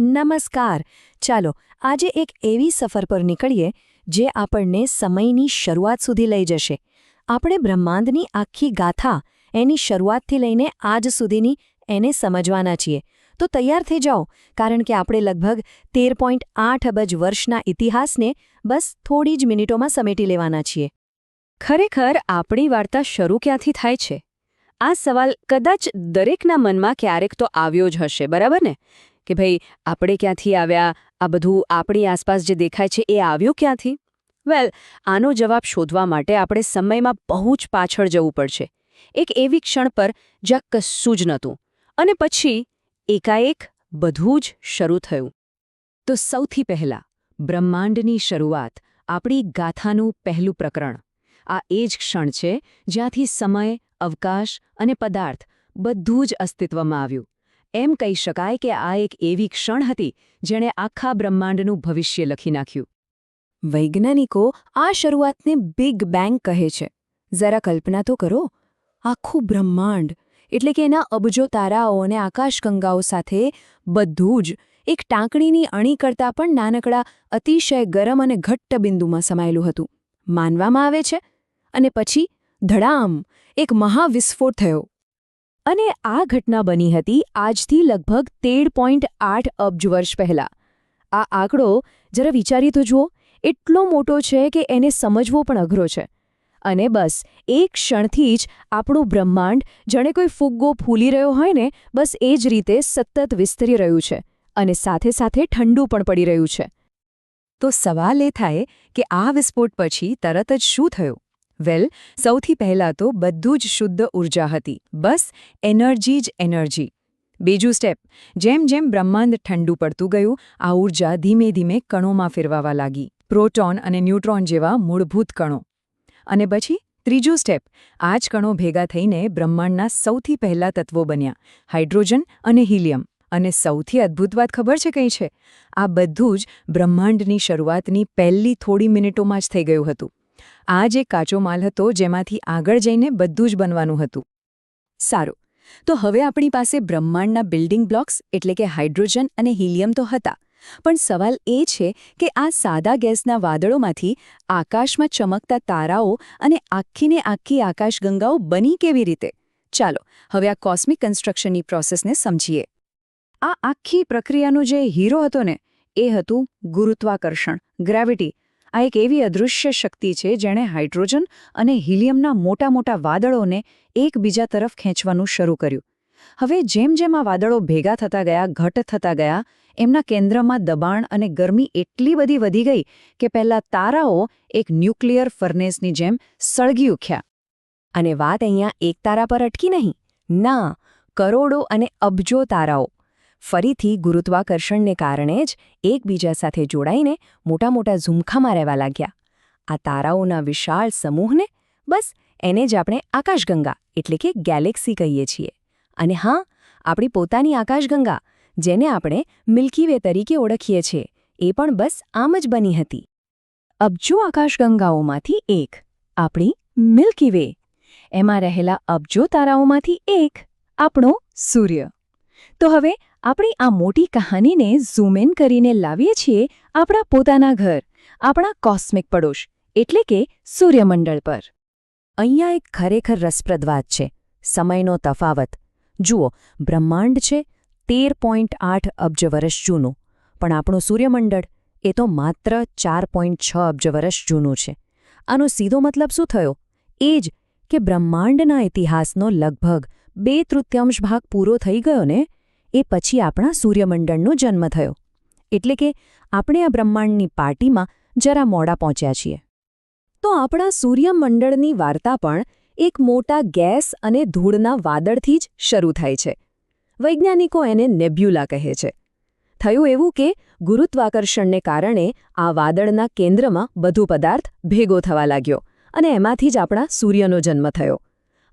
નમસ્કાર. ચાલો આજે એક એવી સફર પર નીકળીએ જે આપણને સમયની શરૂઆત સુધી લઈ જશે. આપણે બ્રહ્માંડની આખી ગાથા એની શરૂઆતથી લઈને આજ સુધીની એને સમજવાના છીએ. તો તૈયાર થઈ જાઓ, કારણ કે આપણે લગભગ 13.8 અબજ વર્ષના ઇતિહાસને બસ થોડી જ મિનિટોમાં સમેટી લેવાના છીએ. ખરેખર આપણી વાર્તા શરૂ ક્યાંથી થાય છે? આ સવાલ કદાચ દરેકના મનમાં ક્યારેક તો આવ્યો જ હશે, બરાબર ને? કે ભાઈ, આપણે ક્યાંથી આવ્યા, આ બધું આપણી આસપાસ જે દેખાય છે એ આવ્યું ક્યાંથી? વેલ, આનો જવાબ શોધવા માટે આપણે સમયમાં બહુ જ પાછળ જવું પડશે. એક એવી ક્ષણ પર જ્યાં કશું જ નહોતું, અને પછી એકાએક બધું જ શરૂ થયું. તો સૌથી પહેલાં બ્રહ્માંડની શરૂઆત, આપણી ગાથાનું પહેલું પ્રકરણ. આ એ જ ક્ષણ છે જ્યાંથી સમય, અવકાશ અને પદાર્થ બધું જ અસ્તિત્વમાં આવ્યું. એમ કહી શકાય કે આ એક એવી ક્ષણ હતી જેણે આખા બ્રહ્માંડનું ભવિષ્ય લખી નાખ્યું. વૈજ્ઞાનિકો આ શરૂઆતને બિગ બેંગ કહે છે. જરા કલ્પના તો કરો, આખું બ્રહ્માંડ એટલે કે એના અબજો તારાઓ અને આકાશગંગાઓ સાથે બધું જ એક ટાંકણીની અણી કરતાં પણ નાનકડા, અતિશય ગરમ અને ઘટ્ટ બિંદુમાં સમાયેલું હતું, માનવામાં આવે છે. અને પછી ધડામ, એક મહાવિસ્ફોટ થયો. અને આ ઘટના બની હતી આજથી લગભગ 13.8 અબજ વર્ષ પહેલાં. આ આંકડો જરા વિચારી તો જુઓ, એટલો મોટો છે કે એને સમજવો પણ અઘરો છે. અને બસ એક ક્ષણથી જ આપણું બ્રહ્માંડ જાણે કોઈ ફુગ્ગો ફૂલી રહ્યો હોય ને, બસ એ જ રીતે સતત વિસ્તરી રહ્યું છે અને સાથે સાથે ઠંડુ પણ પડી રહ્યું છે. તો સવાલ એ થાય કે આ વિસ્ફોટ પછી તરત જ શું થયું? વેલ, સૌથી પહેલાં તો બધું જ શુદ્ધ ઊર્જા હતી, બસ એનર્જી જ એનર્જી. બીજું સ્ટેપ, જેમ જેમ બ્રહ્માંડ ઠંડુ પડતું ગયું, આ ઊર્જા ધીમે ધીમે કણોમાં ફેરવાવા લાગી, પ્રોટોન અને ન્યુટ્રોન જેવા મૂળભૂત કણો. અને પછી ત્રીજું સ્ટેપ, આ જ કણો ભેગા થઈને બ્રહ્માંડના સૌથી પહેલા તત્વો બન્યા, હાઇડ્રોજન અને હિલિયમ. અને સૌથી અદ્ભુત વાત ખબર છે કઈ છે? આ બધું જ બ્રહ્માંડની શરૂઆતની પહેલી થોડી મિનિટોમાં જ થઈ ગયું હતું. આ જ એક કાચો માલ હતો જેમાંથી આગળ જઈને બધું જ બનવાનું હતું. સારું, તો હવે આપણી પાસે બ્રહ્માંડના બિલ્ડિંગ બ્લોક્સ એટલે કે હાઇડ્રોજન અને હિલિયમ તો હતા, પણ સવાલ એ છે કે આ સાદા ગેસના વાદળોમાંથી આકાશમાં ચમકતા તારાઓ અને આખીને આખી આકાશગંગાઓ બની કેવી રીતે? ચાલો હવે આ કોસ્મિક કન્સ્ટ્રક્શનની પ્રોસેસને સમજીએ. આ આખી પ્રક્રિયાનો જે હીરો હતો ને, એ હતું ગુરુત્વાકર્ષણ, ગ્રેવિટી. આ એક એવી અદૃશ્ય શક્તિ છે જેણે હાઇડ્રોજન અને હિલિયમના મોટા મોટા વાદળોને એકબીજા તરફ ખેંચવાનું શરૂ કર્યું. હવે જેમ જેમ આ વાદળો ભેગા થતા ગયા, ઘટ થતા ગયા, એમના કેન્દ્રમાં દબાણ અને ગરમી એટલી બધી વધી ગઈ કે પહેલાં તારાઓ એક ન્યુક્લિયર ફર્નેસની જેમ સળગી ઉઠ્યા. અને વાત અહીંયા એક તારા પર અટકી નહીં, ના, કરોડો અને અબજો તારાઓ ફરીથી ગુરુત્વાકર્ષણને કારણે જ એકબીજા સાથે જોડાઈને મોટા મોટા ઝુમખામાં રહેવા લાગ્યા. આ તારાઓના વિશાળ સમૂહને બસ એને જ આપણે આકાશગંગા એટલે કે ગેલેક્સી કહીએ છીએ. અને હા, આપણી પોતાની આકાશગંગા, જેને આપણે મિલ્કી વે તરીકે ઓળખીએ છીએ, એ પણ બસ આમ જ બની હતી. અબજો આકાશગંગાઓમાંથી એક, આપણી મિલ્કી વે. એમાં રહેલા અબજો તારાઓમાંથી એક, આપણો સૂર્ય. તો હવે આપણી આ મોટી કહાનીને ઝૂમ ઇન કરીને લાવીએ છીએ આપણા પોતાના ઘર, આપણા કોસ્મિક પડોશ એટલે કે સૂર્યમંડળ પર. અહીંયા એક ખરેખર રસપ્રદ વાત છે, સમયનો તફાવત. જુઓ, બ્રહ્માંડ છે 13.8 અબજ વર્ષ જૂનું, પણ આપણું સૂર્યમંડળ એ તો માત્ર 4.6 અબજ વર્ષ જૂનું છે. આનો સીધો મતલબ શું થયો? એ જ કે બ્રહ્માંડના ઇતિહાસનો લગભગ 2/3 ભાગ પૂરો થઈ ગયો ને, એ પછી આપણા સૂર્યમંડળનો જન્મ થયો. એટલે કે આપણે આ બ્રહ્માંડની પાર્ટીમાં જરા મોડા પહોંચ્યા છીએ. તો આપણા સૂર્યમંડળની વાર્તા પણ એક મોટા ગેસ અને ધૂળના વાદળથી જ શરૂ થાય છે. વૈજ્ઞાનિકો એને નેબ્યુલા કહે છે. થયું એવું કે ગુરુત્વાકર્ષણને કારણે આ વાદળના કેન્દ્રમાં બધો પદાર્થ ભેગો થવા લાગ્યો અને એમાંથી જ આપણા સૂર્યનો જન્મ થયો.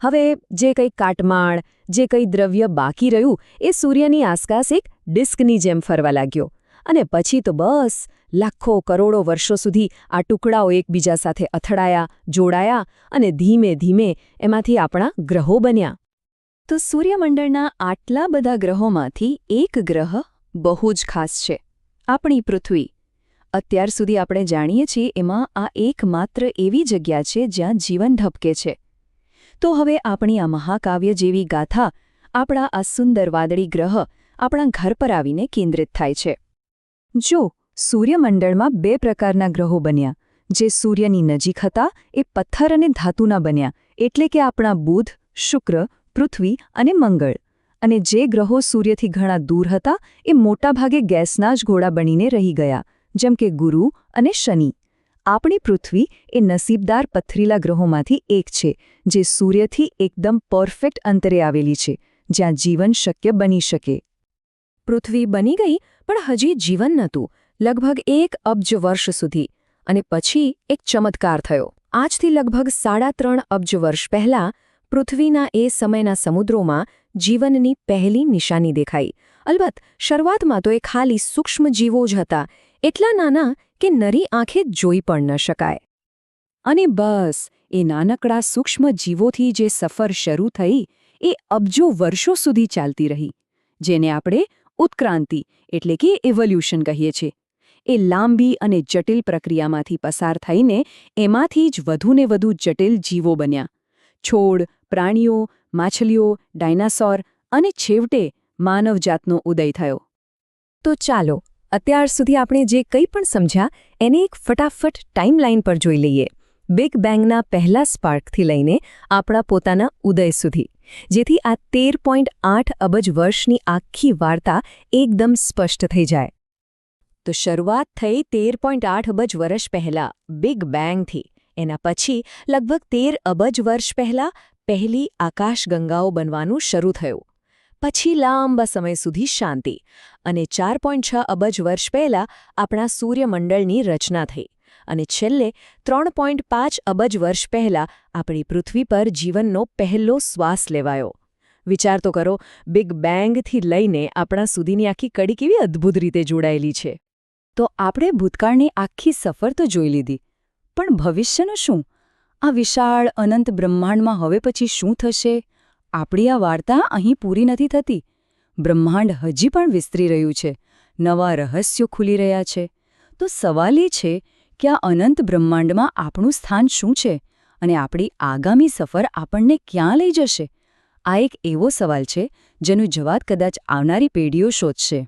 હવે જે કંઈ કાટમાળ, જે કંઈ દ્રવ્ય બાકી રહ્યું, એ સૂર્યની આસપાસ એક ડિસ્કની જેમ ફરવા લાગ્યો. અને પછી તો બસ લાખો કરોડો વર્ષો સુધી આ ટુકડાઓ એકબીજા સાથે અથડાયા, જોડાયા અને ધીમે ધીમે એમાંથી આપણા ગ્રહો બન્યા. તો સૂર્યમંડળના આટલા બધા ગ્રહોમાંથી એક ગ્રહ બહુ જ ખાસ છે. આપણી પૃથ્વી. અત્યાર સુધી આપણે જાણીએ છીએ એમાં આ એકમાત્ર એવી જગ્યા છે જ્યાં જીવન ઢબકે છે. તો હવે આપણી આ મહાકાવ્ય જેવી ગાથા આપણા આ સુંદર વાદળી ગ્રહ આપણા ઘર પર આવીને કેન્દ્રિત થાય છે. જો સૂર્યમંડળમાં 2 પ્રકારના ગ્રહો બન્યા, જે સૂર્યની નજીક હતા એ પથ્થર અને ધાતુના બન્યા, એટલે કે આપણા બુધ, શુક્ર, પૃથ્વી અને મંગળ. અને જે ગ્રહો સૂર્યથી ઘણા દૂર હતા એ મોટાભાગે ગેસના જ ગોળા બનીને રહી ગયા, જેમ કે ગુરુ અને શનિ. આપણી પૃથ્વી એ નસીબદાર પથ્થરીલા ગ્રહોમાંથી એક છે, જે સૂર્યથી એકદમ પરફેક્ટ અંતરે આવેલી છે, જ્યાં જીવન શક્ય બની શકે. પૃથ્વી બની ગઈ, પણ હજી જીવન નહોતું, લગભગ 1 અબજ વર્ષ સુધી. અને પછી એક ચમત્કાર થયો. આજથી લગભગ 3.5 અબજ વર્ષ પહેલાં પૃથ્વીના એ સમયના સમુદ્રોમાં જીવનની પહેલી નિશાની દેખાઈ. અલબત્ત શરૂઆતમાં તો એ ખાલી સૂક્ષ્મ જીવો જ હતા, એટલા નાના કે નરી આંખે જોઈ પણ ન શકાય. અને બસ એ નાનકડા સૂક્ષ્મ જીવોથી જે સફર શરૂ થઈ એ અબજો વર્ષો સુધી ચાલતી રહી, જેને આપણે ઉત્ક્રાંતિ એટલે કે ઇવોલ્યુશન કહીએ છીએ. એ લાંબી અને જટિલ પ્રક્રિયામાંથી પસાર થઈને એમાંથી જ વધુને વધુ જટિલ જીવો બન્યા. છોડ, પ્રાણીઓ, માછલીઓ, ડાયનાસોર અને છેવટે માનવજાતનો ઉદય થયો. તો ચાલો અત્યાર સુધી આપણે જે કંઈ પણ સમજ્યા એને એક ફટાફટ ટાઈમલાઈન પર જોઈ લઈએ. બિગ બેંગના પહેલા સ્પાર્કથી લઈને આપણા પોતાના ઉદય સુધી, જેથી આ 13.8 અબજ વર્ષની આખી વાર્તા એકદમ સ્પષ્ટ થઈ જાય. તો શરૂઆત થઈ 13.8 અબજ વર્ષ પહેલાં બિગ બેંગથી. એના પછી લગભગ 13 અબજ વર્ષ પહેલાં પહેલી આકાશગંગાઓ બનવાનું શરૂ થયું. પછી લાંબા સમય સુધી શાંતિ. અને 4.6 અબજ વર્ષ પહેલાં આપણા સૂર્યમંડળની રચના થઈ. અને છેલ્લે 3.5 અબજ વર્ષ પહેલાં આપણી પૃથ્વી પર જીવનનો પહેલો શ્વાસ લેવાયો. વિચાર તો કરો, બિગ બેંગથી લઈને આપણા સુધીની આખી કડી કેવી અદ્ભુત રીતે જોડાયેલી છે. તો આપણે ભૂતકાળની આખી સફર તો જોઈ લીધી, પણ ભવિષ્યનું શું? આ વિશાળ અનંત બ્રહ્માંડમાં હવે પછી શું થશે? આપણી આ વાર્તા અહીં પૂરી નથી થતી. બ્રહ્માંડ હજી પણ વિસ્તરી રહ્યું છે, નવા રહસ્યો ખુલી રહ્યા છે. તો સવાલ એ છે કે આ અનંત બ્રહ્માંડમાં આપણું સ્થાન શું છે અને આપણી આગામી સફર આપણને ક્યાં લઈ જશે? આ એક એવો સવાલ છે જેનો જવાબ કદાચ આવનારી પેઢીઓ શોધશે.